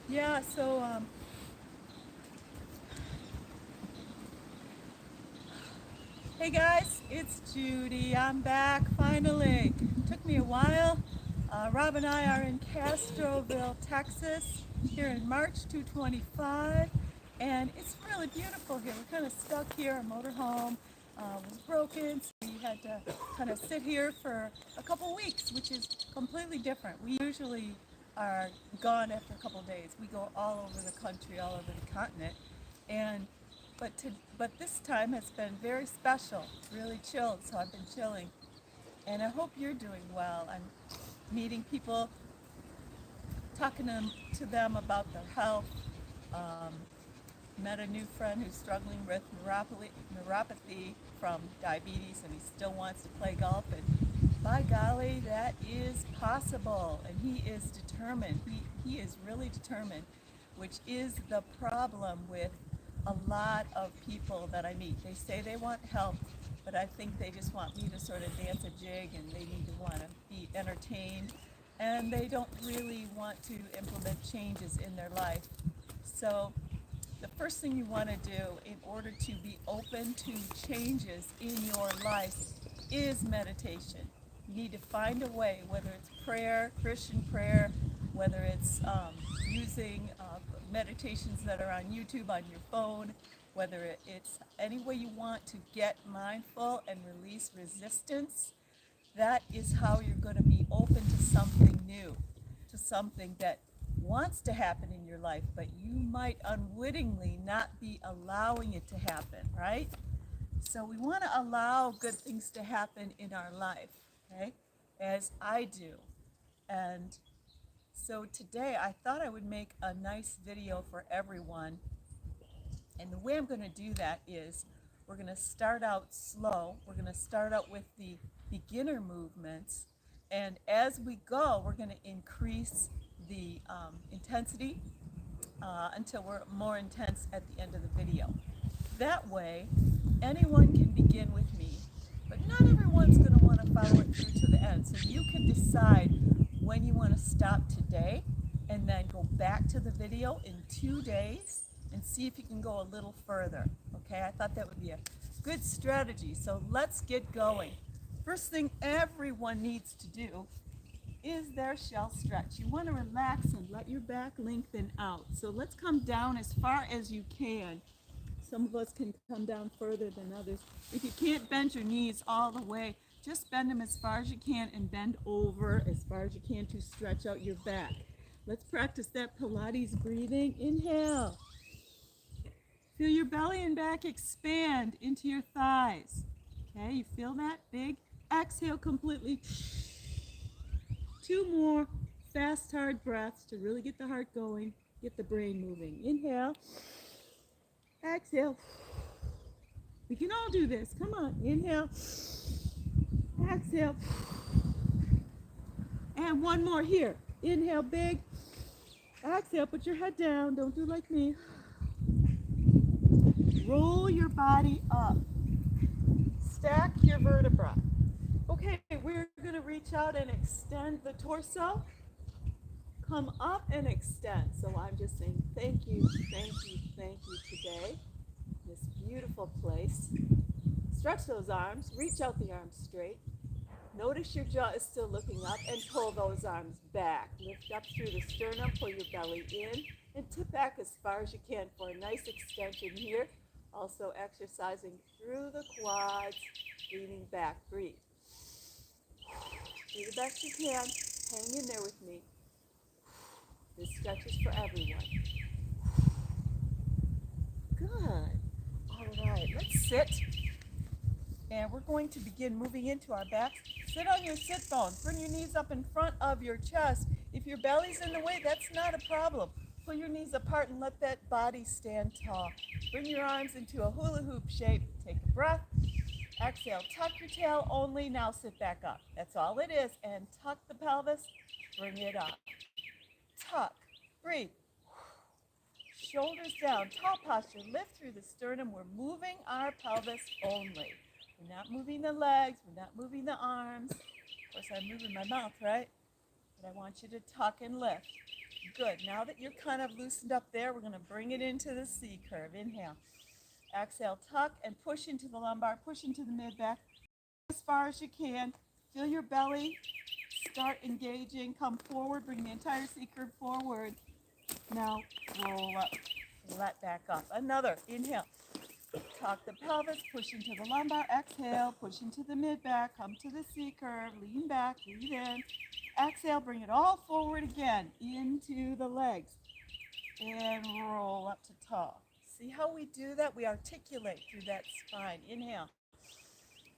Yeah, so hey guys, it's Judy. I'm back finally. Took me a while. Rob and I are in Castroville, Texas, here in March 225, and it's really beautiful here. We're kind of stuck here. Our motorhome was broken, so we had to kind of sit here for a couple weeks, which is completely different. We usually are gone after a couple days. We go all over the country, all over the continent, and but this time has been very special. It's really chilled, so I've been chilling. And I hope you're doing well. I'm meeting people, talking to them about their health. Um, Met a new friend who's struggling with neuropathy from diabetes, and he still wants to play golf. And by golly, that is possible. And he is determined. He is really determined, which is the problem with a lot of people that I meet. They say they want help, but I think they just want me to sort of dance a jig, and they need to want to be entertained, and they don't really want to implement changes in their life. So the first thing you want to do in order to be open to changes in your life is meditation. You need to find a way, whether it's prayer, Christian prayer, whether it's using meditations that are on YouTube on your phone, whether it's any way you want to get mindful and release resistance. That is how you're going to be open to something new, to something that wants to happen in your life, but you might unwittingly not be allowing it to happen, right? So we want to allow good things to happen in our life, okay? As I do. And so today I thought I would make a nice video for everyone. And the way I'm going to do that is we're going to start out slow. We're going to start out with the beginner movements. And as we go, we're going to increase the intensity until we're more intense at the end of the video. That way, anyone can begin with me, but not everyone's going to want to follow it through to the end. So you can decide when you want to stop today and then go back to the video in 2 days and see if you can go a little further. Okay, I thought that would be a good strategy. So let's get going. First thing everyone needs to do is their shell stretch. You want to relax and let your back lengthen out. So let's come down as far as you can. Some of us can come down further than others. If you can't bend your knees all the way, just bend them as far as you can and bend over as far as you can to stretch out your back. Let's practice that Pilates breathing. Inhale. Feel your belly and back expand into your thighs. Okay, you feel that? Big. Exhale completely. Two more fast, hard breaths to really get the heart going, get the brain moving. Inhale. Exhale. We can all do this. Come on. Inhale. Exhale. And one more here. Inhale big. Exhale. Put your head down. Don't do like me. Roll your body up. Stack your vertebra. Okay, we're going to reach out and extend the torso. Come up and extend. So I'm just saying thank you, thank you, thank you today. This beautiful place. Stretch those arms. Reach out the arms straight. Notice your jaw is still looking up, and pull those arms back. Lift up through the sternum, pull your belly in, and tip back as far as you can for a nice extension here. Also exercising through the quads, leaning back. Breathe. Do the best you can. Hang in there with me. This stretch is for everyone. Good. All right, let's sit. And we're going to begin moving into our backs. Sit on your sit bones. Bring your knees up in front of your chest. If your belly's in the way, that's not a problem. Pull your knees apart and let that body stand tall. Bring your arms into a hula hoop shape. Take a breath. Exhale. Tuck your tail only. Now sit back up. That's all it is. And tuck the pelvis. Bring it up. Tuck. Breathe. Shoulders down. Tall posture. Lift through the sternum. We're moving our pelvis only. We're not moving the legs. We're not moving the arms. Of course, I'm moving my mouth, right? But I want you to tuck and lift. Good. Now that you're kind of loosened up there, we're going to bring it into the C curve. Inhale. Exhale, tuck and push into the lumbar, push into the mid-back as far as you can. Feel your belly start engaging. Come forward, bring the entire C curve forward. Now roll up, let back up. Another, inhale. Tuck the pelvis, push into the lumbar. Exhale, push into the mid-back. Come to the C curve, lean back, breathe in. Exhale, bring it all forward again into the legs. And roll up to tall. See how we do that? We articulate through that spine. Inhale.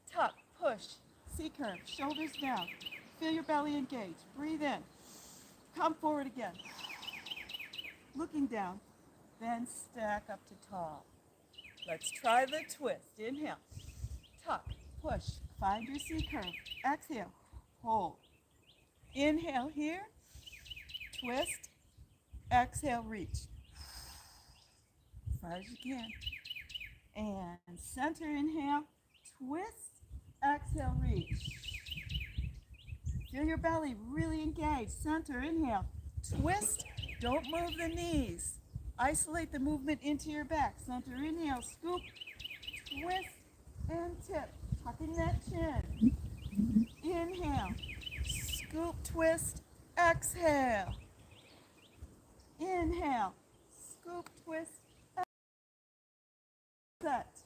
Tuck, push, C curve, shoulders down. Feel your belly engage. Breathe in. Come forward again. Looking down. Then stack up to tall. Let's try the twist. Inhale. Tuck, push, find your C curve. Exhale, hold. Inhale here. Twist. Exhale, reach. As far as you can. And center, inhale, twist, exhale, reach. Feel your belly really engage. Center, inhale, twist, don't move the knees. Isolate the movement into your back. Center, inhale, scoop, twist, and tip. Tucking that chin. Inhale, scoop, twist, exhale. Inhale, scoop, twist, set.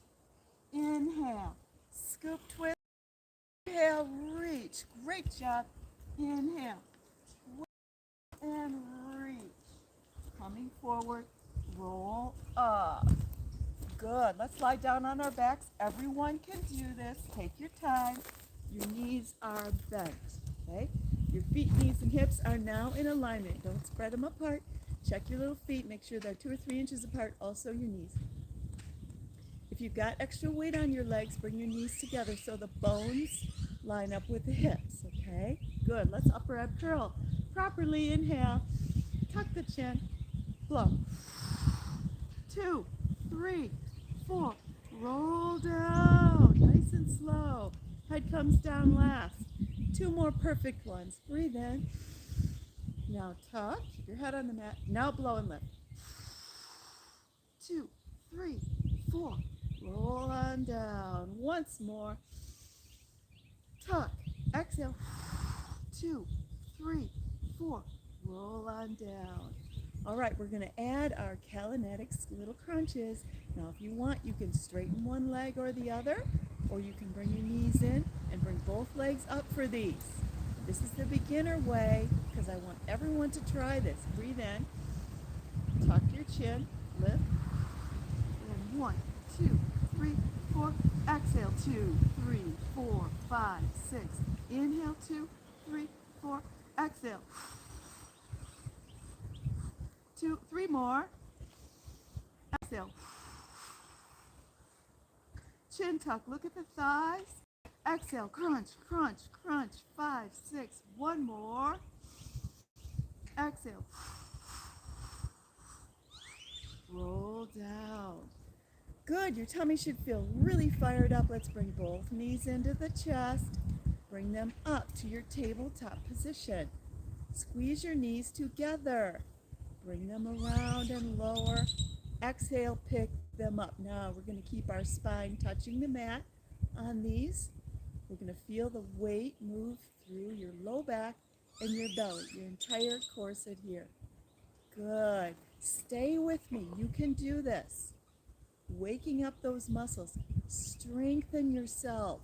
Inhale, scoop, twist, exhale, reach. Great job. Inhale, twist, and reach. Coming forward, roll up. Good. Let's lie down on our backs. Everyone can do this. Take your time. Your knees are bent, okay? Your feet, knees, and hips are now in alignment. Don't spread them apart. Check your little feet. Make sure they're 2 or 3 inches apart. Also your knees. If you've got extra weight on your legs, bring your knees together so the bones line up with the hips, okay? Good. Let's upper ab curl. Properly inhale. Tuck the chin. Blow. 2, 3, 4. Roll down. Nice and slow. Head comes down last. 2 more perfect ones. Breathe in. Now tuck. Keep your head on the mat. Now blow and lift. 2, 3, 4. Roll on down. Once more. Tuck. Exhale. 2, 3, 4. Roll on down. All right, we're going to add our Kalinetics little crunches. Now, if you want, you can straighten one leg or the other, or you can bring your knees in and bring both legs up for these. This is the beginner way because I want everyone to try this. Breathe in. Tuck your chin. Lift. And 1, 2, 3, 4. Exhale. 2, 3, 4, 5, 6. Inhale. 2, 3, 4. Exhale. 2, 3 more. Exhale. Chin tuck. Look at the thighs. Exhale. Crunch, crunch, crunch. 5, 6. One more. Exhale. Roll down. Good. Your tummy should feel really fired up. Let's bring both knees into the chest. Bring them up to your tabletop position. Squeeze your knees together. Bring them around and lower. Exhale, pick them up. Now we're going to keep our spine touching the mat on these. We're going to feel the weight move through your low back and your belly, your entire corset here. Good. Stay with me. You can do this. Waking up those muscles. Strengthen yourself.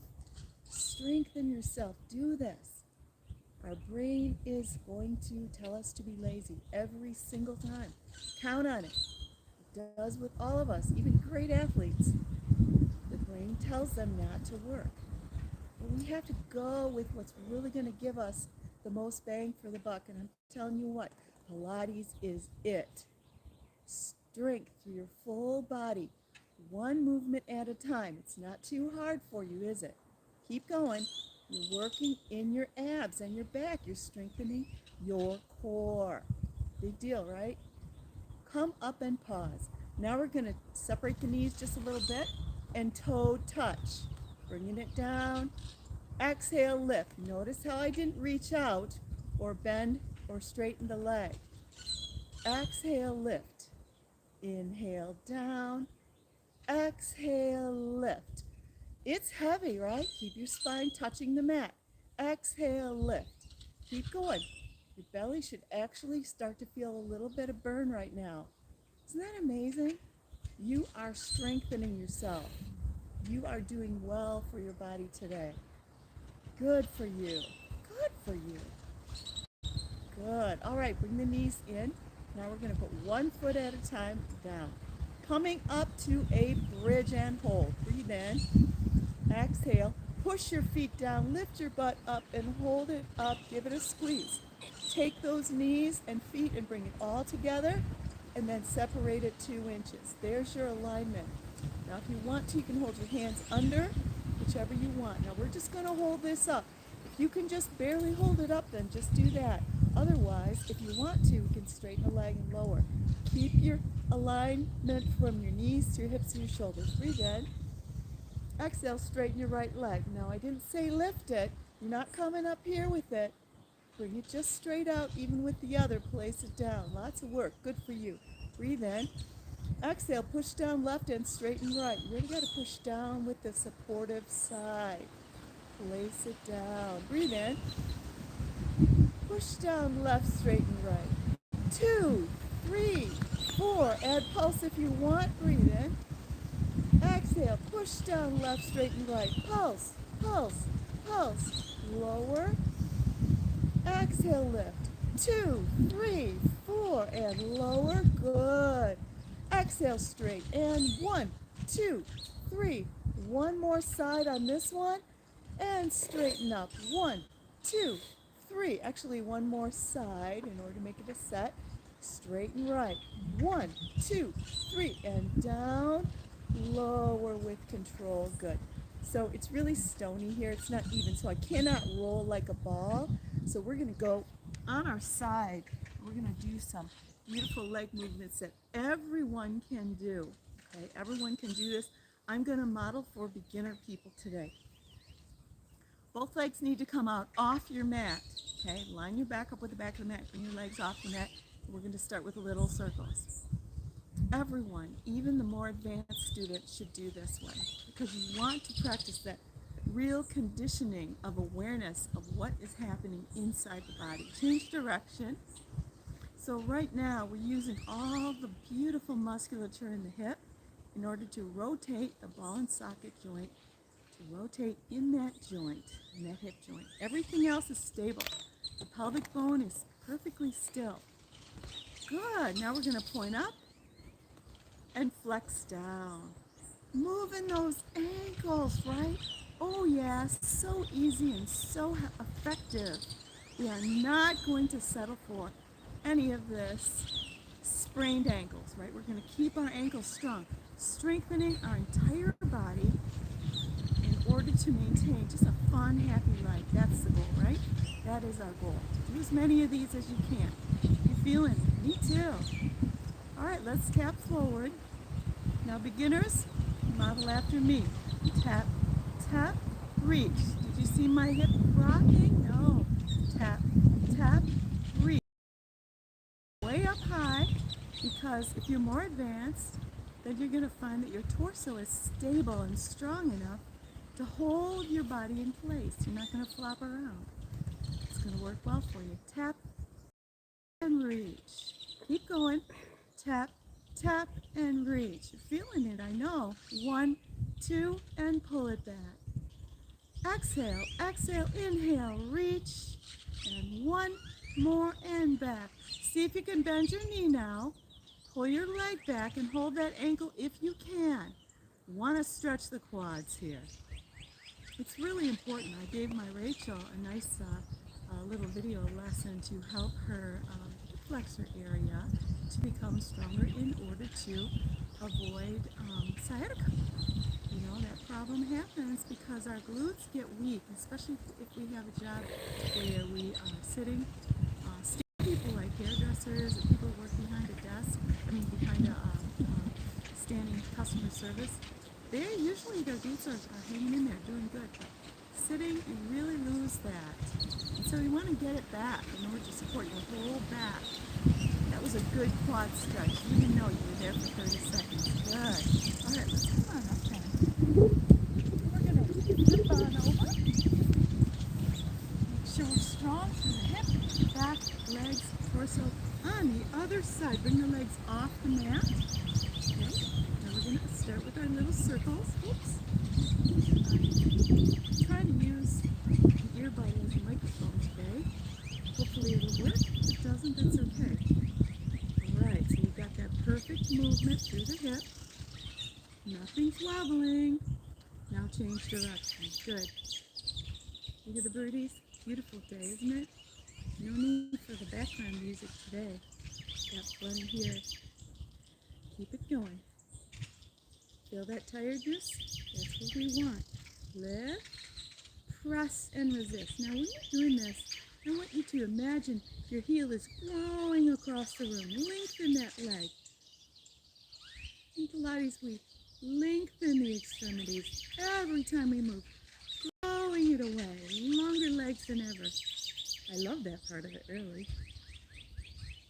Strengthen yourself. Do this. Our brain is going to tell us to be lazy every single time. Count on it. It does with all of us, even great athletes. The brain tells them not to work. But we have to go with what's really going to give us the most bang for the buck. And I'm telling you what, Pilates is it. Strength through your full body, one movement at a time. It's not too hard for you, is it? Keep going. You're working in your abs and your back. You're strengthening your core. Big deal, right? Come up and pause. Now we're going to separate the knees just a little bit and toe touch. Bringing it down. Exhale, lift. Notice how I didn't reach out or bend or straighten the leg. Exhale, lift. Inhale, down. Exhale, lift. It's heavy, right? Keep your spine touching the mat. Exhale, lift. Keep going. Your belly should actually start to feel a little bit of burn right now. Isn't that amazing? You are strengthening yourself. You are doing well for your body today. Good for you. Good for you. Good. All right, bring the knees in. Now we're going to put one foot at a time down. Coming up to a bridge and hold. Breathe in. Exhale. Push your feet down. Lift your butt up and hold it up. Give it a squeeze. Take those knees and feet and bring it all together and then separate it 2 inches. There's your alignment. Now if you want to, you can hold your hands under, whichever you want. Now we're just going to hold this up. If you can just barely hold it up, then just do that. Otherwise, if you want to, you can straighten the leg and lower. Keep your alignment from your knees to your hips and your shoulders. Breathe in. Exhale, straighten your right leg. Now I didn't say lift it. You're not coming up here with it. Bring it just straight out, even with the other. Place it down. Lots of work. Good for you. Breathe in. Exhale, push down left and straighten right. You really got to push down with the supportive side. Place it down. Breathe in. Push down left, straighten right. 2, 3, 4. Add pulse if you want. Breathe in. Exhale, push down left, straighten right. Pulse, pulse, pulse. Lower. Exhale, lift. 2, 3, 4. And lower. Good. Exhale, straight. And 1, 2, 3. One more side on this one. And straighten up. 1, 2, 3. Actually, one more side in order to make it a set. Straighten right. 1, 2, 3. And down. Lower with control. Good. So it's really stony here. It's not even, so I cannot roll like a ball. So we're going to go on our side. We're going to do some beautiful leg movements that everyone can do. Okay, everyone can do this. I'm going to model for beginner people today. Both legs need to come out off your mat. Okay, line your back up with the back of the mat. Bring your legs off the mat. We're going to start with little circles. Everyone, even the more advanced students, should do this one because you want to practice that real conditioning of awareness of what is happening inside the body. Change direction. So right now we're using all the beautiful musculature in the hip in order to rotate the ball and socket joint, to rotate in that joint, in that hip joint. Everything else is stable. The pelvic bone is perfectly still. Good. Now we're going to point up and flex down. Moving those ankles, right? Oh yeah, so easy and so effective. We are not going to settle for any of this sprained ankles, right? We're going to keep our ankles strong, strengthening our entire body in order to maintain just a fun, happy life. That's the goal, right? That is our goal. Do as many of these as you can. You feeling it? Me too. All right, let's tap forward. Now beginners, model after me. Tap, tap, reach. Did you see my hip rocking? No. Tap, tap, reach. Way up high, because if you're more advanced, then you're going to find that your torso is stable and strong enough to hold your body in place. You're not going to flop around. It's going to work well for you. Tap and reach. Keep going. Tap, tap, and reach. You're feeling it, I know. 1, 2, and pull it back. Exhale, exhale, inhale, reach. And 1 more and back. See if you can bend your knee now. Pull your leg back and hold that ankle if you can. Want to stretch the quads here. It's really important. I gave my Rachel a nice little video lesson to help her flexor area to become stronger in order to avoid sciatica. You know, that problem happens because our glutes get weak, especially if we have a job where we are sitting. People like hairdressers or people work behind a desk, behind a standing customer service, usually their glutes are hanging in there, doing good. But sitting, you really lose that. And so you want to get it back in order to support your whole back. That was a good quad stretch, even though you were there for 30 seconds. Good. All right, let's come on up then. We're going to flip on over. Make sure we're strong through the hip, back, legs, torso. On the other side, bring the legs off the mat. Okay. Now we're going to start with our little circles. Oops. I'm trying to use an earbud as a microphone today. Hopefully it'll work. If it doesn't, that's okay. Alright, so you've got that perfect movement through the hip. Nothing's wobbling. Now change direction. Good. Look at the birdies. Beautiful day, isn't it? No need for the background music today. Got plenty here. Keep it going. Feel that tiredness? That's what we want. Lift, press, and resist. Now when you're doing this, I want you to imagine your heel is growing across the room. Lengthen that leg. In Pilates, we lengthen the extremities every time we move, growing it away. Longer legs than ever. I love that part of it, really.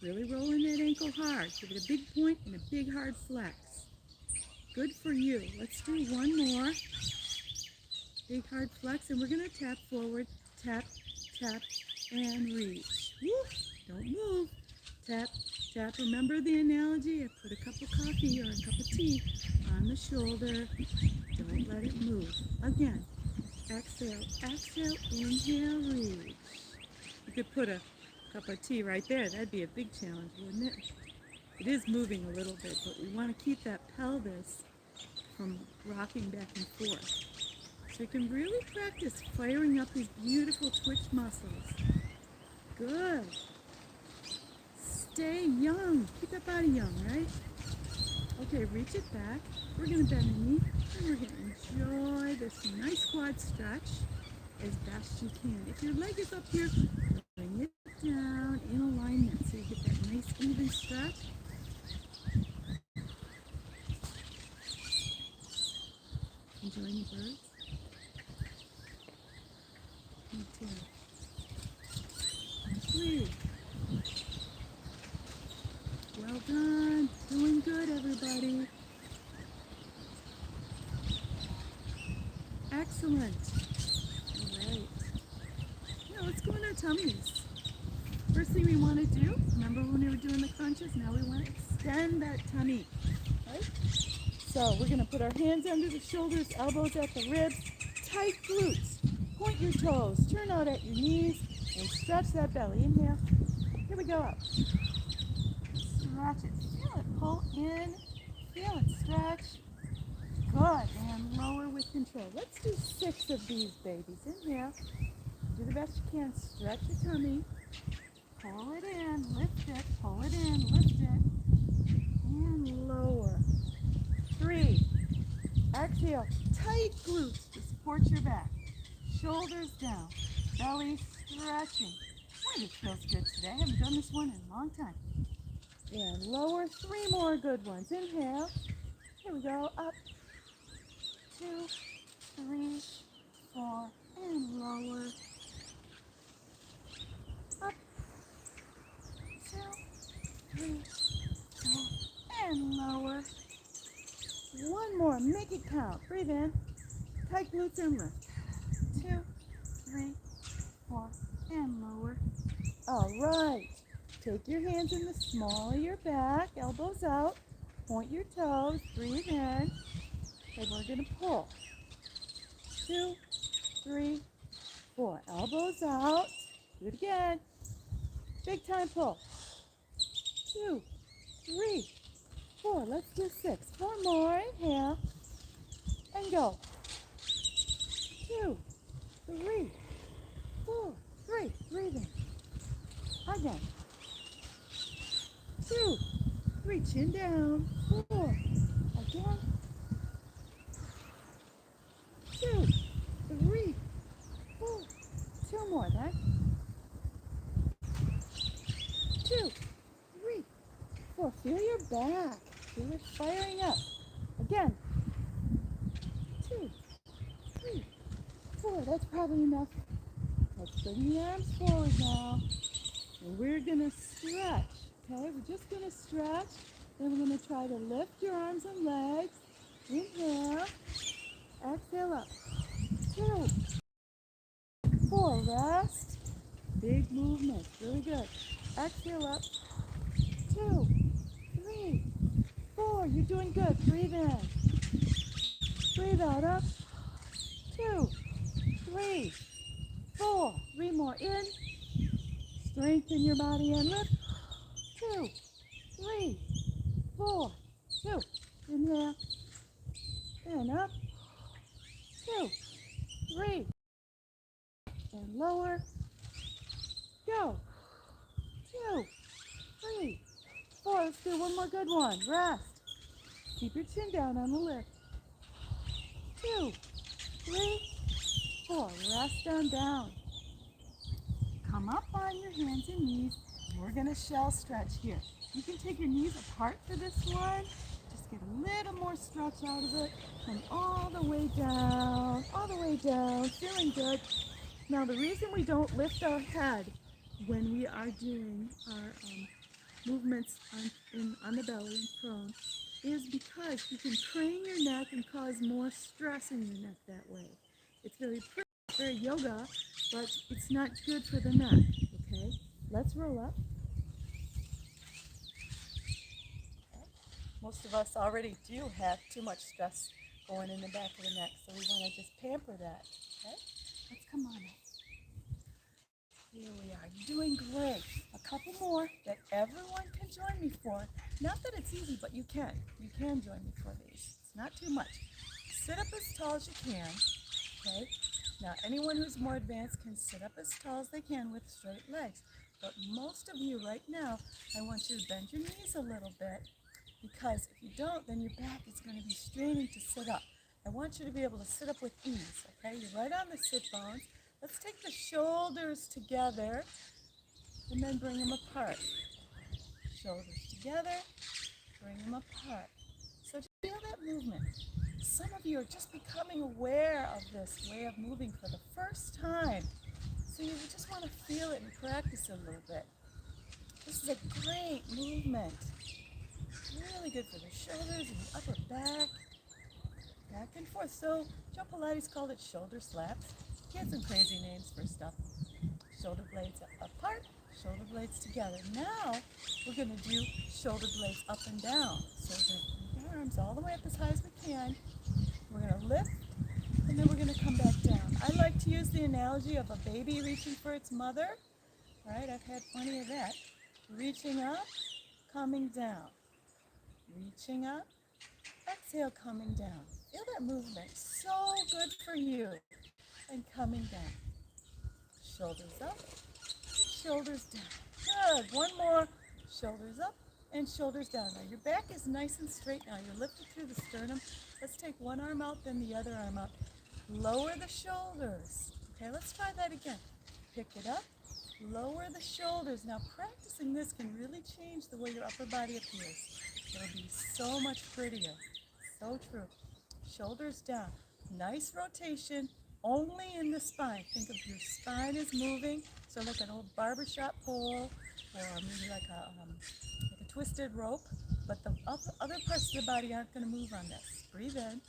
Really rolling that ankle hard. Give it a big point and a big hard flex. Good for you. Let's do one more. Big hard flex, and we're going to tap forward, tap, tap, and reach. Woo! Don't move. Tap, tap. Remember the analogy? I put a cup of coffee or a cup of tea on the shoulder. Don't let it move. Again. Exhale, exhale, inhale, reach. You could put a cup of tea right there. That'd be a big challenge, wouldn't it? It is moving a little bit, but we want to keep that pelvis from rocking back and forth. So you can really practice firing up these beautiful twitch muscles. Good. Stay young. Keep that body young, right? Okay, reach it back. We're going to bend the knee, and we're going to enjoy this nice quad stretch as best you can. If your leg is up here, bring it down in alignment so you get that nice even stretch. Enjoying the birds? Me too. 3. Well done. Doing good, everybody. Excellent. All right. Now let's go on our tummies. First thing we want to do, remember when we were doing the crunches? Now we want to extend that tummy. Right? So we're going to put our hands under the shoulders, elbows at the ribs, tight glutes. Point your toes, turn out at your knees, and stretch that belly. Inhale. Here we go up. Stretch it. Feel it. Pull in. Feel it. Stretch. Good. And lower with control. Let's do 6 of these babies. Inhale. Do the best you can. Stretch your tummy. Pull it in. Lift it. Pull it in. Lift it. And lower. 3. Exhale. Tight glutes to support your back. Shoulders down. Belly stretching. Boy, this feels good today. I haven't done this one in a long time. And lower. 3 more good ones. Inhale. Here we go. Up. 2, 3, 4. And lower. Up. 2, 3, 4. And lower. 1 more. Make it count. Breathe in. Tight glutes and lift. 2, 3, 4. And lower. All right. Take your hands in the small of your back. Elbows out. Point your toes. Breathe in. And we're going to pull. 2, 3, 4. Elbows out. Do it again. Big time pull. 2, 3, 4. Let's do 6. 4 more. Inhale. And go. 2, 3, 4. 3. Breathe in. Again. 2, 3. Chin down. 4. Again. 2, 3, 4. 2 more then. 2, 3, 4. Feel your back. Feel it firing up. Again. 2, 3, 4. That's probably enough. Let's bring the arms forward now. And we're going to stretch. Okay, we're just going to stretch. Then we're going to try to lift your arms and legs. Inhale. Exhale up. 2, 4. Rest. Big movement. Really good. Exhale up. 2, 3, 4. You're doing good. Breathe in. Breathe out. Up. 2, 3, 4. 3 more. In. Strengthen your body and lift. 2, 3, 4. 2. Inhale. And up. 2, 3. And lower. Go. 2, 3, 4. Let's do one more good one. Rest. Keep your chin down on the lift. 2, 3, 4. Rest on down. Come up on your hands and knees. We're going to shell stretch here. You can take your knees apart for this one. Just get a little more stretch out of it. Come all the way down, feeling good. Now the reason we don't lift our head when we are doing our movements on the belly and prone is because you can crane your neck and cause more stress in your neck that way. It's very pretty, very yoga, but it's not good for the neck, okay? Let's roll up. Okay. Most of us already do have too much stress going in the back of the neck, so we want to just pamper that, okay? Let's come on up. Here we are. You're doing great. A couple more that everyone can join me for. Not that it's easy, but you can. You can join me for these. It's not too much. Sit up as tall as you can. Okay? Now, anyone who's more advanced can sit up as tall as they can with straight legs. But most of you right now, I want you to bend your knees a little bit because if you don't, then your back is going to be straining to sit up. I want you to be able to sit up with ease. Okay? You're right on the sit bones. Let's take the shoulders together and then bring them apart. Shoulders together, bring them apart. So just feel that movement. Some of you are just becoming aware of this way of moving for the first time. So you just want to feel it and practice it a little bit. This is a great movement. Really good for the shoulders and the upper back and forth. So Joe Pilates called it shoulder slaps. He had some crazy names for stuff. Shoulder blades apart, shoulder blades together. Now we're going to do shoulder blades up and down. So we're going to bring our arms all the way up as high as we can. We're going to lift, and then we're going to come back down. I like to use the analogy of a baby reaching for its mother. All right, I've had plenty of that. Reaching up, coming down. Reaching up, exhale, coming down. Feel that movement. So good for you. And coming down. Shoulders up, and shoulders down. Good. One more. Shoulders up and shoulders down. Now your back is nice and straight now. You're lifted through the sternum. Let's take one arm out, then the other arm out. Lower the shoulders. Okay, let's try that again. Pick it up. Lower the shoulders. Now practicing this can really change the way your upper body appears. It'll be so much prettier. So true. Shoulders down. Nice rotation. Only in the spine. Think of your spine as moving, so like an old barbershop pole, or maybe like a twisted rope, but the other parts of the body aren't going to move on this. Breathe in,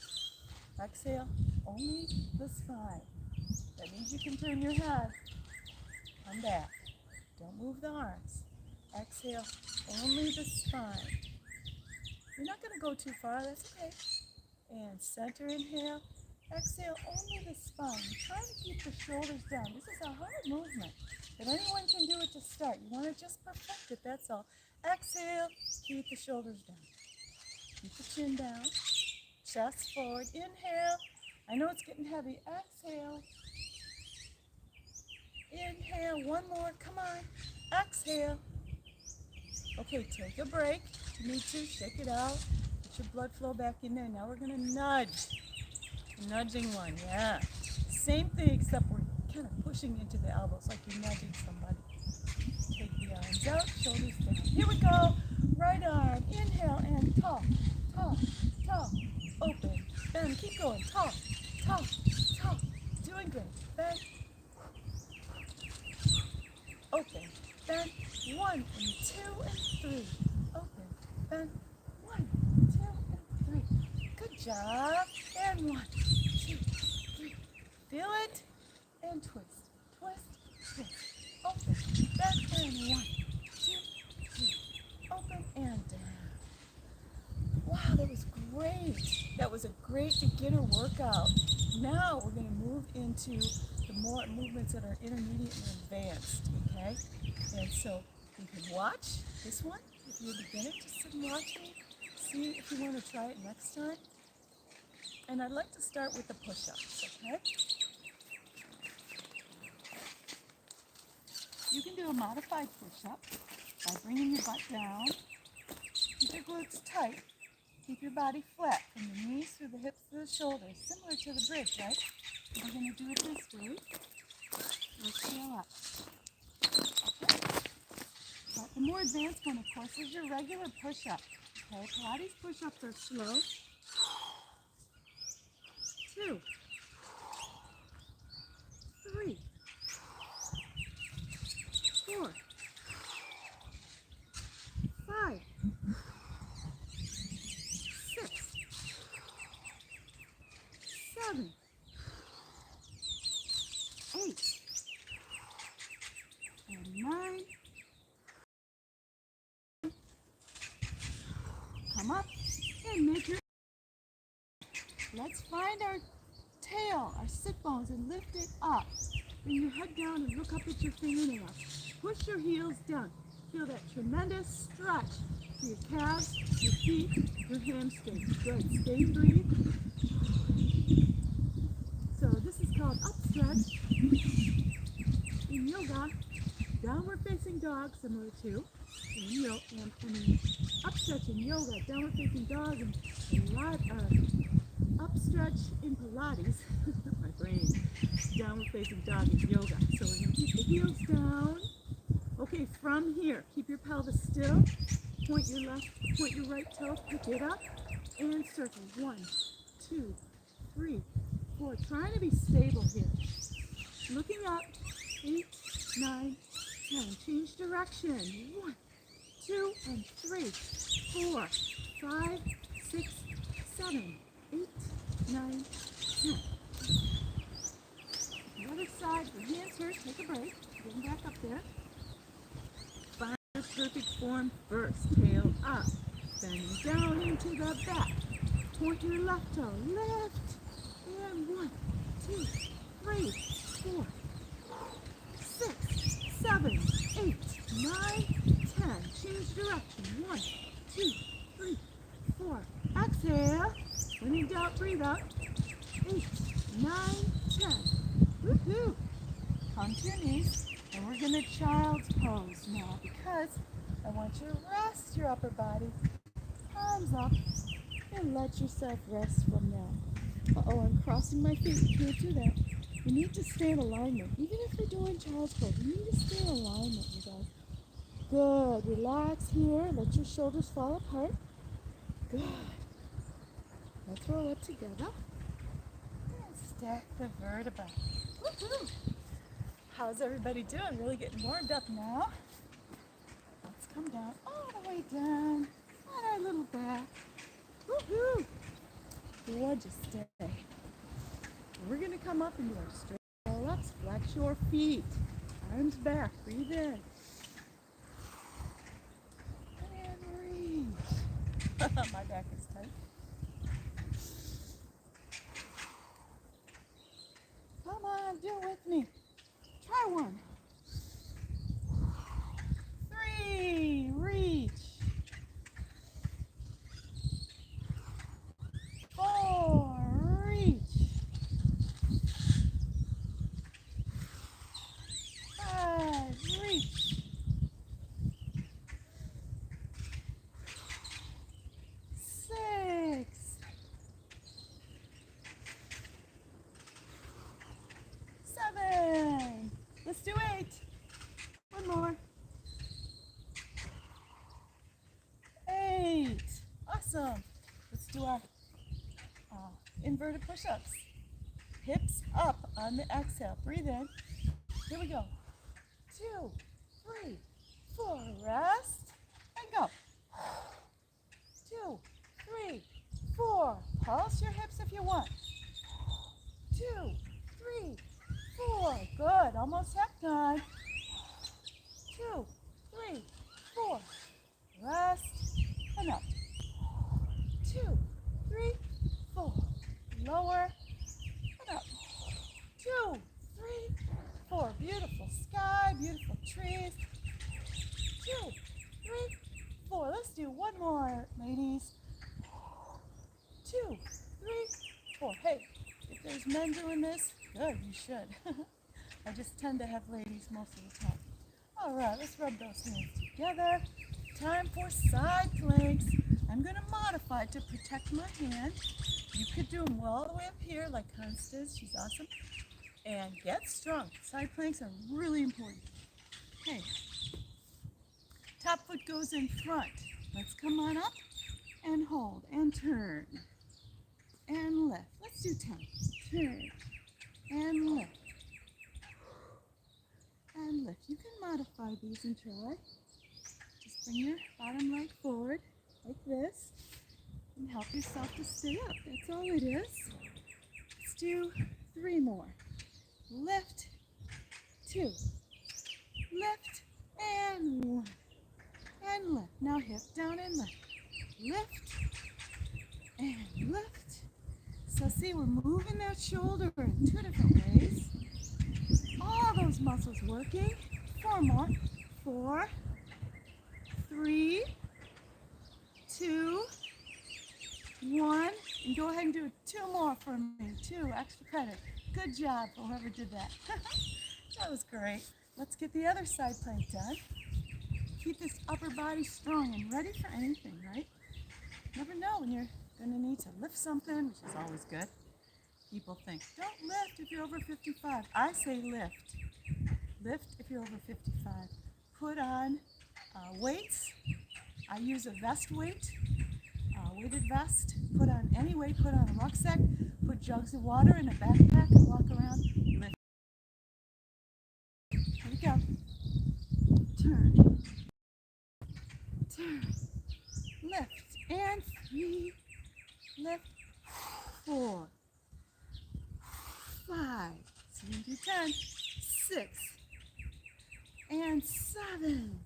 exhale, only the spine. That means you can turn your head, come back. Don't move the arms. Exhale, only the spine. You're not going to go too far, that's okay. And center inhale. Exhale, only the spine. Try to keep the shoulders down. This is a hard movement, but anyone can do it to start. You want to just perfect it, that's all. Exhale, keep the shoulders down. Keep the chin down. Chest forward. Inhale. I know it's getting heavy. Exhale. Inhale. One more. Come on. Exhale. Okay, take a break. You need to shake it out. Get your blood flow back in there. Now we're going to nudge. Nudging one, yeah. Same thing, except we're kind of pushing into the elbows like you're nudging somebody. Take the arms out, shoulders down. Here we go. Right arm, inhale, and tall, tall, tall. Open, bend, keep going. Tall, tall, tall. Doing good. Bend. Open, bend. 1 and 2 and three. Open, bend. 1, 2, and 3. Good job. And 1, 2, 3. Feel it. And twist, twist, twist. Open, bend, and 1, 2, 3. Open and down. Wow, that was great. That was a great beginner workout. Now we're going to move into the more movements that are intermediate and advanced, okay? And so you can watch this one if you're a beginner. Just sit and watch me. See if you want to try it next time. And I'd like to start with the push-ups, okay? You can do a modified push-up by bringing your butt down. Keep your glutes tight. Keep your body flat from the knees through the hips to the shoulders, similar to the bridge, right? We're going to do it this way. Exhale up. Okay? But the more advanced one, of course, is your regular push-up. Okay, Pilates push-ups are slow. 2, 3, 4, 5, 6, 7, 8, and 9. Come up and make your. Let's find our tail, our sit bones, and lift it up. Bring your head down and look up at your fingernails. Push your heels down. Feel that tremendous stretch for your calves, your feet, your hamstrings. Good. Stay breathe. So this is called up stretch in yoga. Downward facing dog, similar to up stretch in yoga, downward facing dog, and a lot of up stretch in Pilates. My brain. Downward facing dog in yoga. So we're going to keep the heels down. Okay, from here, keep your pelvis still. Point your right toe, pick it up, and circle. 1, 2, 3, 4. Trying to be stable here. Looking up. 8, 9, 10. Change direction. 1, 2, and 3, 4, 5, 6, 7, 8, 9, 10. The other side, your hands first, take a break. Getting back up there. Find your perfect form first. Tail up. Bending down into the back. Point your left toe. Lift. And 1, 2, 3, 4, 6, 7, 8, 9, 10. Change direction. 1, 2, 3, 4. Exhale. When in doubt, breathe out. 8, 9, 10. Woohoo! Come to your knees, and we're going to child's pose now because I want you to rest your upper body. Arms up, and let yourself rest from now. Uh-oh, I'm crossing my feet. You can't do that. You need to stay in alignment. Even if you're doing child's pose, you need to stay in alignment, you guys. Good. Relax here. Let your shoulders fall apart. Good. Let's roll up together. And stack the vertebrae. Woohoo! How's everybody doing? Really getting warmed up now. Let's come down all the way down on our little back. Woohoo! Gorgeous day. We're going to come up and do our straight roll-ups. Flex your feet. Arms back. Breathe in. And reach. My back is tight. Come on, do it with me. Try 1. 3, reach. 4, reach. 5, reach. 6. 7. Let's do 8. One more. 8. Awesome. Let's do our inverted push-ups. Hips up on the exhale. Breathe in. Here we go. 2, 3, 4. Rest and Pulse your hips if you want. 2, 3, 4. Good. Almost half time. 2, 3, 4. Rest and up. 2, 3, 4. Lower and up. 2, 3, 4. Beautiful sky, beautiful trees. 2, 3, 4. Let's do one more, ladies. 2, 3, 4. Hey, if there's men doing this, good, you should. I just tend to have ladies most of the time. All right, let's rub those hands together. Time for side planks. I'm going to modify to protect my hand. You could do them all the way up here like Constance. She's awesome. And get strong. Side planks are really important. Okay. Top foot goes in front. Let's come on up and hold and turn and lift. Let's do 10. Turn and lift. And lift. You can modify these and try. Just bring your bottom leg forward like this and help yourself to stay up. That's all it is. Let's do 3 more. Lift, 2, lift, and 1, and lift. Now hip down and lift. Lift, and lift. So see, we're moving that shoulder in 2 different ways. All those muscles working. 4 more. 4, 3, 2, 1. And go ahead and do 2 more for me. 2 extra credit. Good job, whoever did that. That was great. Let's get the other side plank done. Keep this upper body strong and ready for anything, right? Never know when you're going to need to lift something, which is always good. People think, don't lift if you're over 55. I say lift. Lift if you're over 55. Put on weights. I use a vest weight, weighted vest. Put on any weight, put on a rucksack, put jugs of water in a backpack and walk around. Lift. Here we go. Turn. Turn. Lift. And 3. Lift. 4. 5. So you can do 10. 6. And 7.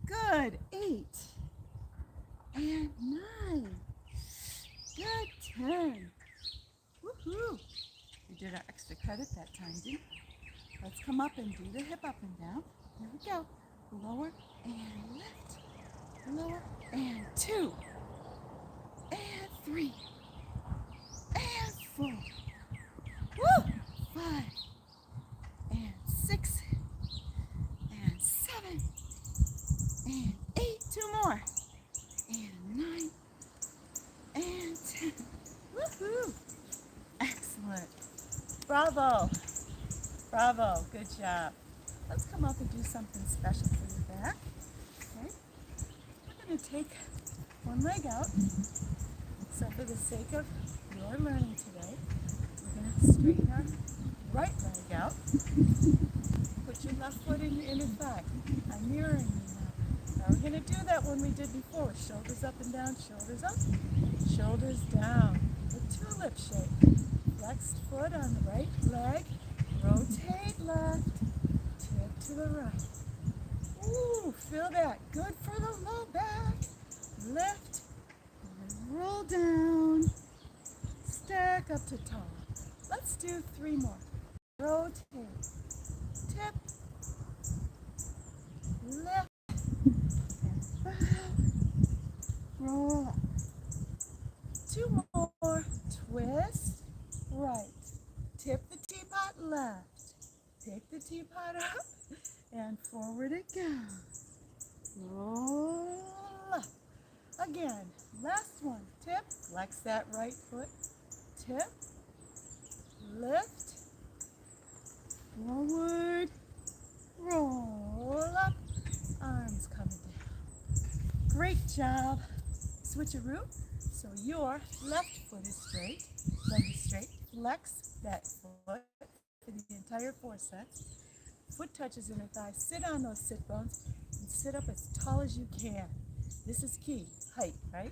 Good. 8. And 9. Good. 10. Woohoo! We did our extra credit that time, didn't we? Let's come up and do the hip up and down. Here we go. Lower and lift. Lower and 2. And 3. And 4. Woo! 5. And 6. And 7. And 8. 2 more. And 9. And 10. Woohoo! Excellent. Bravo. Bravo. Good job. Let's come up and do something special for your back. Okay? We're going to take one leg out. So for the sake of your learning today, we're going to straighten our right leg out. Put your left foot in your inner thigh. I'm mirroring you now. Now we're going to do that one we did before. Shoulders up and down, shoulders up, shoulders down. The tulip shape. Flexed foot on the right leg. Rotate left. Tip to the right. Ooh, feel that. Good for the low back. Lift. And roll down. Stack up to tall. Let's do 3 more. Rotate. Tip. Lift. And bow. Roll up. 2 more. Twist. Right. Tip the teapot left. Pick the teapot up. And forward it goes. Roll up. Again. Last one. Tip. Flex that right foot. Tip. Lift. Forward. Roll up. Arms coming down. Great job. Switcheroo. So your left foot is straight. Leg is straight. Flex that foot for the entire 4 sets. Foot touches inner thigh. Sit on those sit bones and sit up as tall as you can. This is key. Height, right?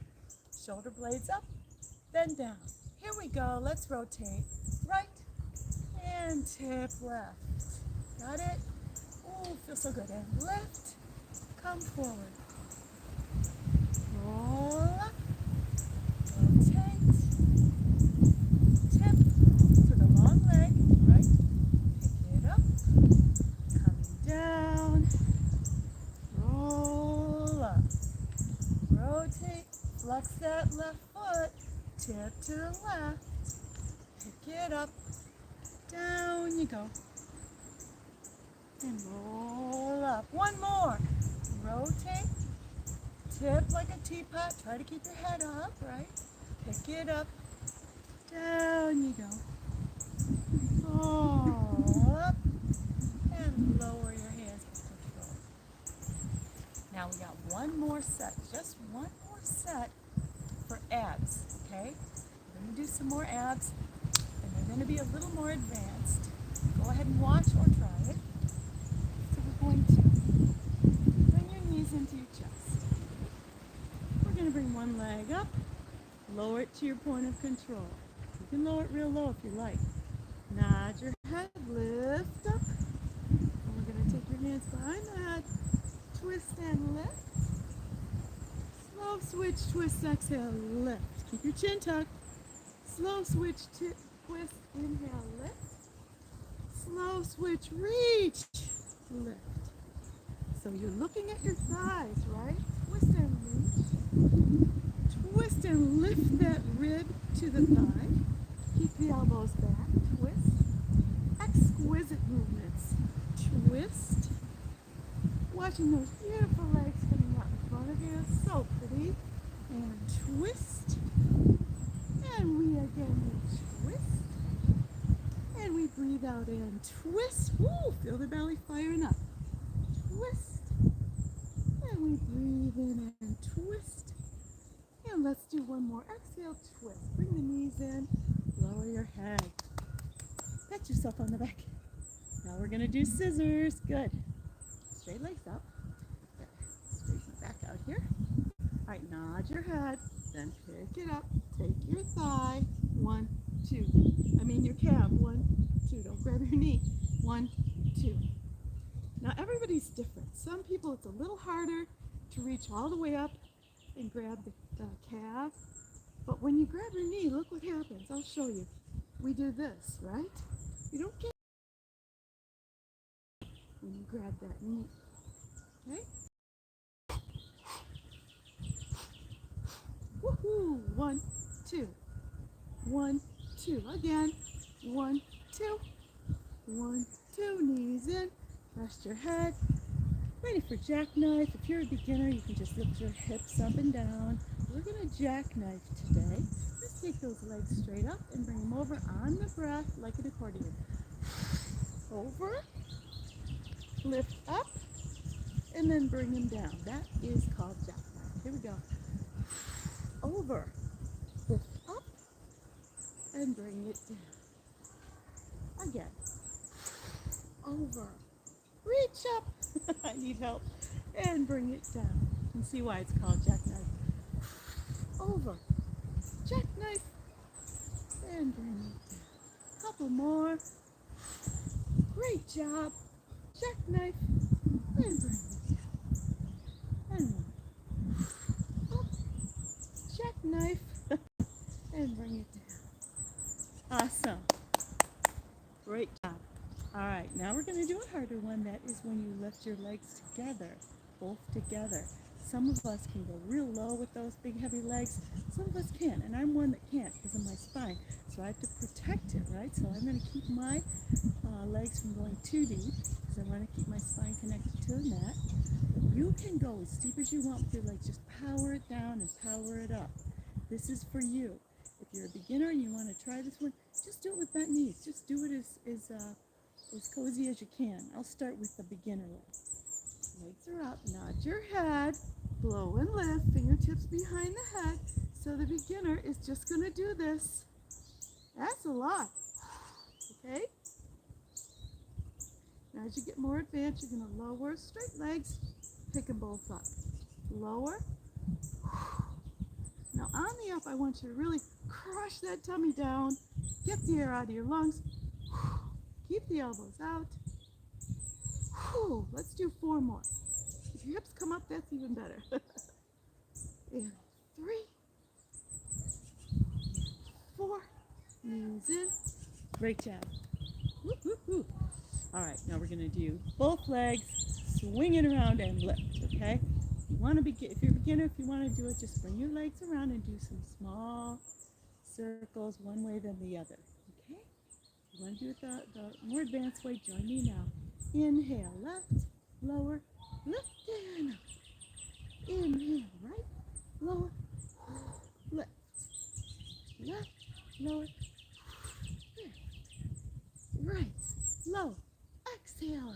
Shoulder blades up. then down. Here we go. Let's rotate. Right and tip left. Got it? Oh, feels so good. And lift. Come forward. Roll up. Rotate. Tip to the long leg. Right. Pick it up. Coming down. Roll up. Rotate. Flex that left foot. Tip to the left. Pick it up. Down you go. And roll up. One more. Rotate. Tip like a teapot. Try to keep your head up, right? Pick it up. Down you go. Roll up. And lower your hands with control. Now we got one more set. Just one more set for abs, okay? We're going to do some more abs, and they're going to be a little more advanced. Go ahead and watch or try it. So we're going to bring your knees into your chest. We're going to bring one leg up, lower it to your point of control. You can lower it real low if you like. Nod your head, lift up, and we're going to take your hands behind the head, twist and lift. Slow switch, twist, exhale, lift. Keep your chin tucked. Slow switch, twist, inhale, lift. Slow switch, reach, lift. So you're looking at your thighs, right? Twist and reach. Twist and lift that rib to the thigh. Keep the elbows back. Twist. Exquisite movements. Twist. Watching those beautiful legs coming out in front of you. So pretty. And twist. And we again twist. And we breathe out and twist. Woo! Feel the belly firing up. Twist. And we breathe in and twist. And let's do one more. Exhale, twist. Bring the knees in. Lower your head. Pat yourself on the back. Now we're going to do scissors. Good. Straight legs up. Good. Straighten the back out here. All right, nod your head. Then pick it up. Take your thigh. 1, 2. I mean your calf. 1, 2. Don't grab your knee. 1, 2. Now everybody's different. Some people it's a little harder to reach all the way up and grab the calf. But when you grab your knee, look what happens. I'll show you. We do this, right? You don't get when you grab that knee. Okay? Woohoo! 1, 2. 1, 2. Again. 1, 2. 1, 2. Knees in. Rest your head. Ready for jackknife. If you're a beginner, you can just lift your hips up and down. We're going to jackknife today. Just take those legs straight up and bring them over on the breath like an accordion. Over. Lift up. And then bring them down. That is called jackknife. Here we go. Over. Lift up. And bring it down. Again. Over. Reach up. I need help. And bring it down. You can see why it's called jackknife. Over. Jackknife. And bring it down. Couple more. Great job. Jackknife. And bring it down. And one. Up. Jackknife. And bring it down. Awesome. Great job. All right, now we're going to do a harder one. That is when you lift your legs together, both together. Some of us can go real low with those big heavy legs. Some of us can't, and I'm one that can't because of my spine. So I have to protect it, right? So I'm going to keep my legs from going too deep because I want to keep my spine connected to the mat. But you can go as steep as you want with your legs. Just power it down and power it up. This is for you. If you're a beginner and you want to try this one, just do it with bent knees. Just do it as cozy as you can. I'll start with the beginner leg. Legs are up. Nod your head. Blow and lift. Fingertips behind the head. So the beginner is just going to do this. That's a lot. Okay? Now as you get more advanced, you're going to lower straight legs. Pick them both up. Lower. Now on the up, I want you to really crush that tummy down. Get the air out of your lungs. Keep the elbows out. Let's do 4 more. If your hips come up, that's even better. And 3, 4, knees in. Great job. Woo, woo, woo. All right, now we're going to do both legs, swing it around and lift, okay? You want to if you're a beginner, if you want to do it, just bring your legs around and do some small circles one way then the other, okay? If you want to do it the more advanced way, join me now. Inhale, left, lower, lift and up. Inhale, right, lower, lift, left, lower, lift, right, lower, exhale out,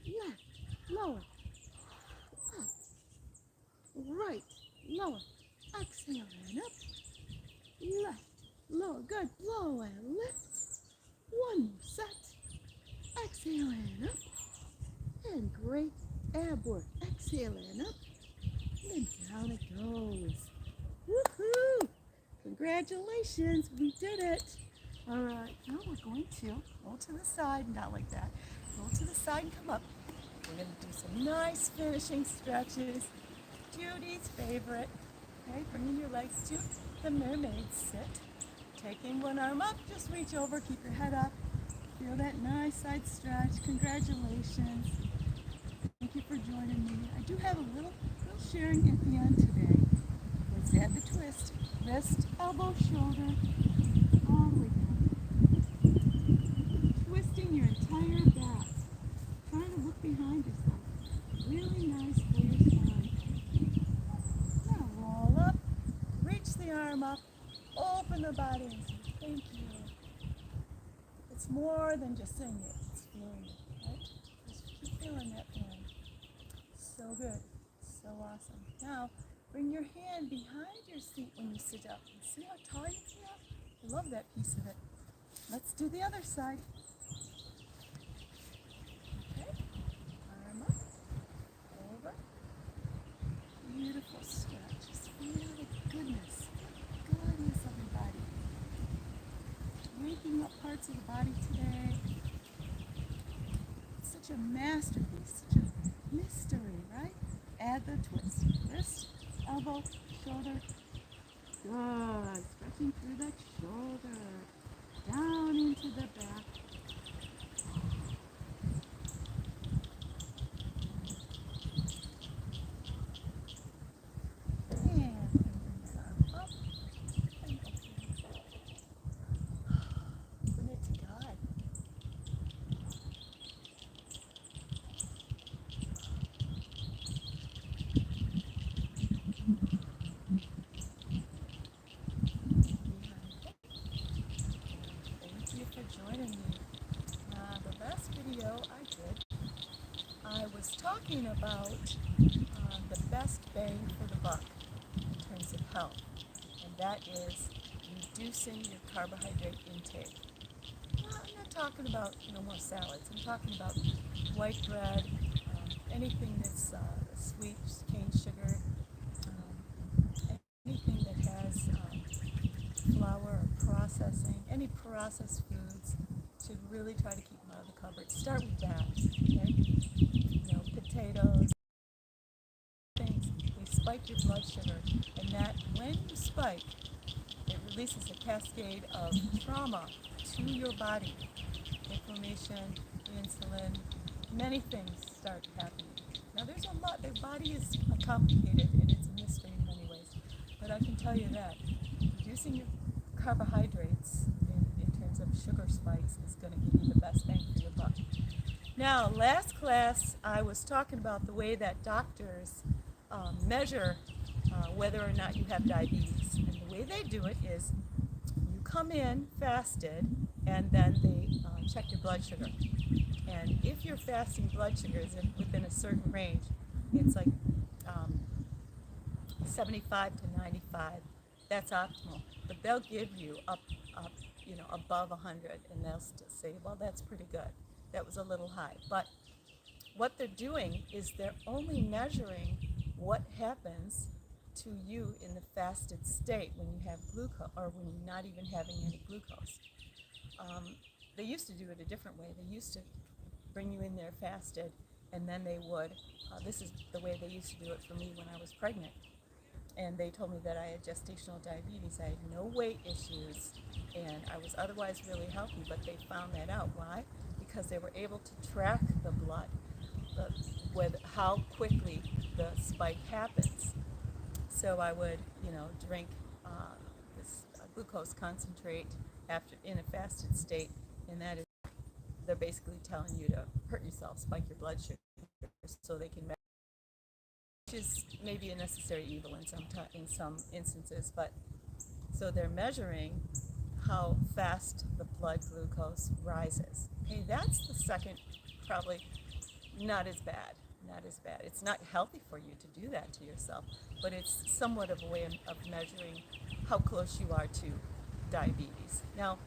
left, lower, up, right, lower, exhale and up, left, lower, good, blow and lift, 1 more set, exhale and up, and great ab work, exhale and up, and down it goes. Woohoo! Congratulations, we did it. All right, now we're going to roll to the side, not like that. Roll to the side and come up. We're going to do some nice finishing stretches. Judy's favorite. Okay, bringing your legs to the mermaid sit. Taking one arm up, just reach over, keep your head up. Feel that nice side stretch. Congratulations. Thank you for joining me. I do have a little sharing at the end today. Let's add the twist. Wrist, elbow, shoulder, all the way down. Twisting your entire back. Trying to look behind yourself. Really nice for your spine. Now roll up, reach the arm up, open the body and say thank you. It's more than just saying it, it's feeling it, right? Just keep feeling that feeling. So good, so awesome. Now, bring your hand behind your seat when you sit up. And see how tall you feel? I love that piece of it. Let's do the other side. Okay, arm up, over. Beautiful stretch. Just feel the goodness of your body. Waking up parts of the body today. It's such a masterpiece, such a mystery, right? Add the twist. Wrist, elbow, shoulder. Good. Stretching through that shoulder. Down into the back. And bring the arm up. And open. Open it to God. Thank you for joining me. The last video I did, I was talking about the best bang for the buck in terms of health, and that is reducing your carbohydrate intake. I'm not talking about more salads. I'm talking about white bread, anything that's sweet, cane sugar, anything that has flour or processing, any processed foods, to really try to keep them out of the cupboard. Start with that, okay? Potatoes, things, they spike your blood sugar, and that, when you spike, it releases a cascade of trauma to your body. Inflammation, insulin, many things start happening. Now there's a lot, the body is complicated and it's a mystery in many ways, but I can tell you that reducing your carbohydrates in terms of sugar spikes is going to give you the best bang for your buck. Now, last class I was talking about the way that doctors measure whether or not you have diabetes, and the way they do it is you come in fasted and then they check your blood sugar, and if your fasting blood sugar is within a certain range, it's like 75 to 95, that's optimal. But they'll give you up, above 100, and they'll still say, well, that's pretty good. That was a little high. But what they're doing is they're only measuring what happens to you in the fasted state when you have glucose, or when you're not even having any glucose. They used to do it a different way. They used to bring you in there fasted, and then they would, this is the way they used to do it for me when I was pregnant. And they told me that I had gestational diabetes. I had no weight issues, and I was otherwise really healthy, but they found that out. Why? Because they were able to track the blood, with how quickly the spike happens. So I would, drink this glucose concentrate after in a fasted state, and that is, they're basically telling you to hurt yourself, spike your blood sugar, so they can measure, which is maybe a necessary evil in some instances. But so they're measuring how fast the blood glucose rises. Okay, that's the second, probably not as bad. It's not healthy for you to do that to yourself, but it's somewhat of a way of measuring how close you are to diabetes. Now,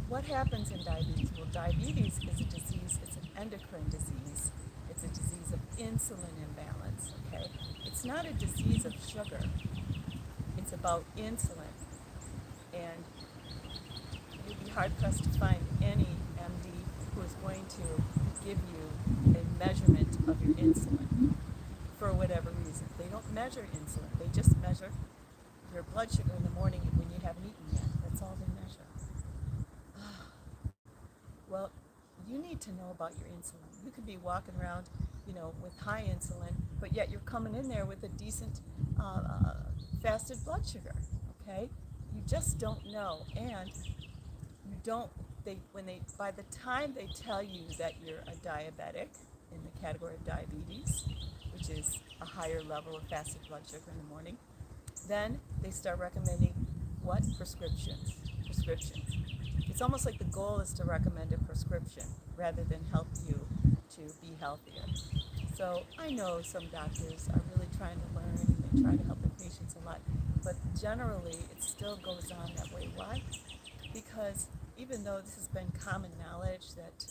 what happens in diabetes? Well, diabetes is a disease, it's an endocrine disease. It's a disease of insulin imbalance, okay? It's not a disease of sugar. It's about insulin. And you'd be hard-pressed to find any MD who is going to give you a measurement of your insulin for whatever reason. They don't measure insulin. They just measure your blood sugar in the morning when you haven't eaten yet. That's all they measure. Well, you need to know about your insulin. You could be walking around, with high insulin, but yet you're coming in there with a decent fasted blood sugar, okay? You just don't know, and you don't, by the time they tell you that you're a diabetic in the category of diabetes, which is a higher level of fasted blood sugar in the morning, then they start recommending what? Prescriptions. It's almost like the goal is to recommend a prescription rather than help you to be healthier. So I know some doctors are really trying to learn, and they try to help their patients a lot, but generally it still goes on that way. Why? Because even though this has been common knowledge that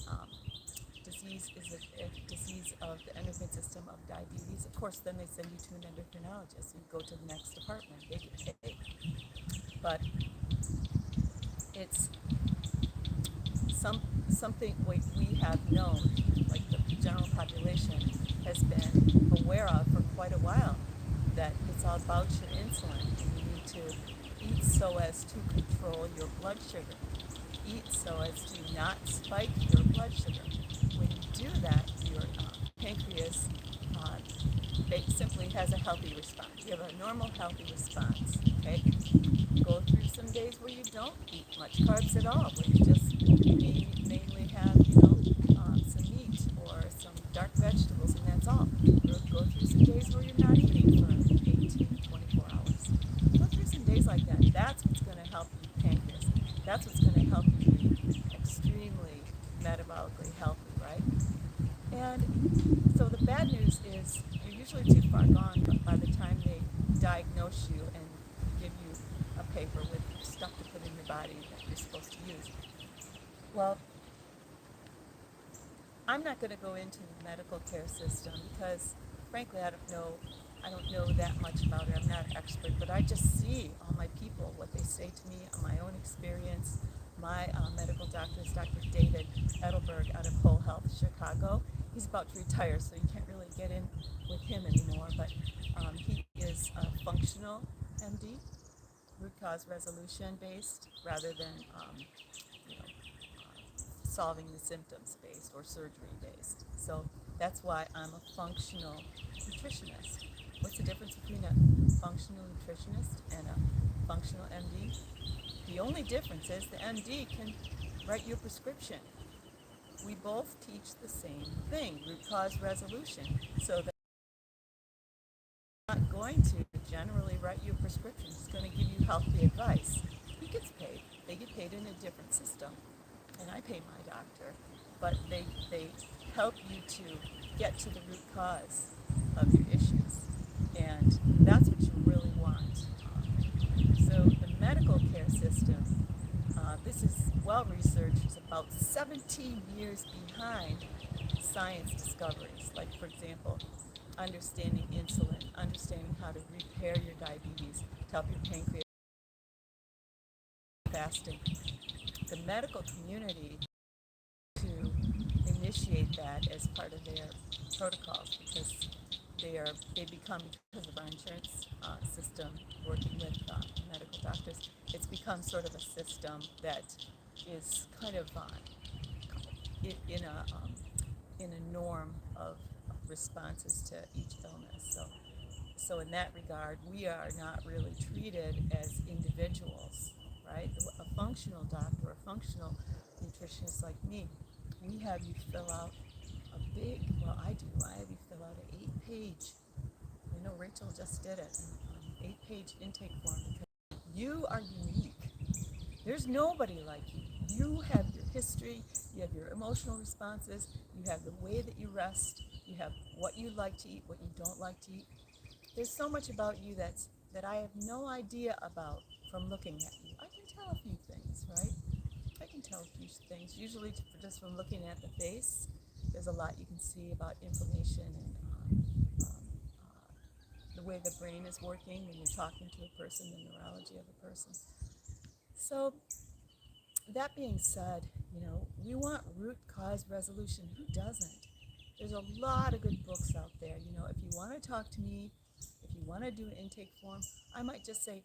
disease is a disease of the endocrine system of diabetes, of course then they send you to an endocrinologist. You go to the next department, they get paid. But it's something we have known, like the general population has been aware of for quite a while, that it's all about your insulin, and you need to eat so as to control your blood sugar. Eat so as to not spike your blood sugar. When you do that, your pancreas simply has a healthy response. You have a normal healthy response, okay? Go through some days where you don't eat much carbs at all, where you just mainly have, some meat or some dark vegetables, and that's all. Go through some days where you're not eating for 18, 24 hours. Go through some days like that. That's what's going to help your pancreas. That's what's going to help you be extremely metabolically healthy, right? And so the bad news is you're usually too far gone by the time they diagnose you and give you a paper with stuff to put in your body that you're supposed to use. Well, I'm not going to go into the medical care system because, frankly, I don't know that much about it. I'm not an expert, but I just see all my people, what they say to me on my own experience. My medical doctor is Dr. David Edelberg out of Whole Health, Chicago. He's about to retire, so you can't really get in with him anymore, but he is a functional MD, root cause resolution based, rather than solving the symptoms based or surgery based. So that's why I'm a functional nutritionist. What's the difference between a functional nutritionist and a functional MD? The only difference is the MD can write you a prescription. We both teach the same thing, root cause resolution. So they're not going to generally write you a prescription. It's going to give you healthy advice. He gets paid. They get paid in a different system. And I pay my doctor. But they help you to get to the root cause of your issues. And that's what you really want. So the medical care system, this is well researched, it's about 17 years behind science discoveries. Like, for example, understanding insulin, understanding how to repair your diabetes, to help your pancreas, fasting. The medical community to initiate that as part of their protocols because they become, because of our insurance system working with medical doctors, it's become sort of a system that is kind of in a norm of responses to each illness. So in that regard, we are not really treated as individuals, right? A functional doctor, a functional nutritionist like me, we have you fill out I have you fill out an 8-page, I know Rachel just did it, an 8-page intake form because you are unique. There's nobody like you. You have your history, you have your emotional responses, you have the way that you rest, you have what you like to eat, what you don't like to eat. There's so much about you that I have no idea about from looking at you. I can tell a few things, right? I can tell a few things, usually just from looking at the face. There's a lot you can see about inflammation and the way the brain is working when you're talking to a person, the neurology of a person. So that being said, we want root cause resolution. Who doesn't? There's a lot of good books out there. If you want to talk to me, if you want to do an intake form, I might just say,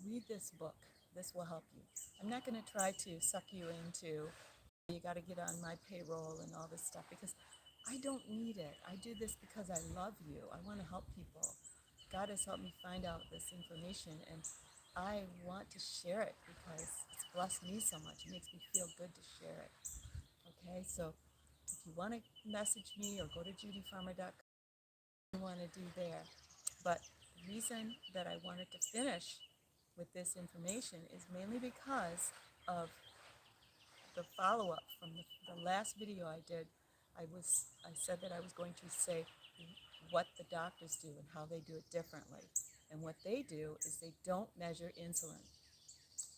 read this book. This will help you. I'm not going to try to suck you into, you got to get on my payroll and all this stuff, because I don't need it. I do this because I love you. I want to help people. God has helped me find out this information, and I want to share it because it's blessed me so much. It makes me feel good to share it. Okay, so if you want to message me or go to JudyFarmer.com, you want to do there. But the reason that I wanted to finish with this information is mainly because of the follow-up from the last video I did. I said that I was going to say what the doctors do and how they do it differently. And what they do is they don't measure insulin.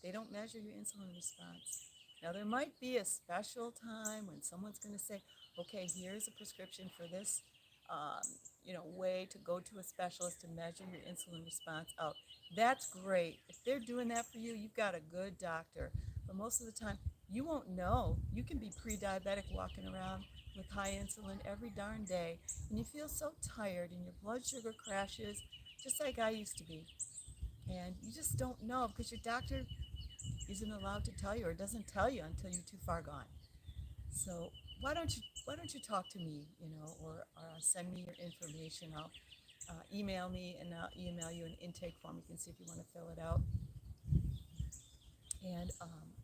They don't measure your insulin response. Now, there might be a special time when someone's going to say, okay, here's a prescription for this way to go to a specialist to measure your insulin response out. That's great. If they're doing that for you, you've got a good doctor. But most of the time, you won't know. You can be pre-diabetic walking around with high insulin every darn day, and you feel so tired and your blood sugar crashes, just like I used to be. And you just don't know because your doctor isn't allowed to tell you or doesn't tell you until you're too far gone. So why don't you talk to me, or send me your information. I'll email me, and I'll email you an intake form. You can see if you want to fill it out. And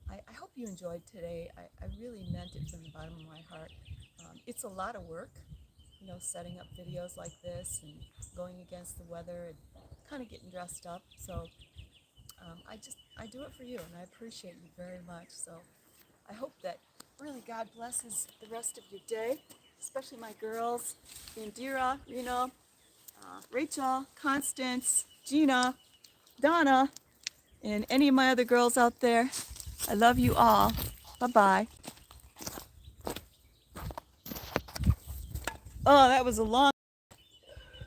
I hope you enjoyed today. I really meant it from the bottom of my heart. It's a lot of work, setting up videos like this and going against the weather and kind of getting dressed up. So I do it for you, and I appreciate you very much. So I hope that really God blesses the rest of your day, especially my girls, Indira, Rachel, Constance, Gina, Donna, and any of my other girls out there. I love you all. Bye-bye. Oh, that was a long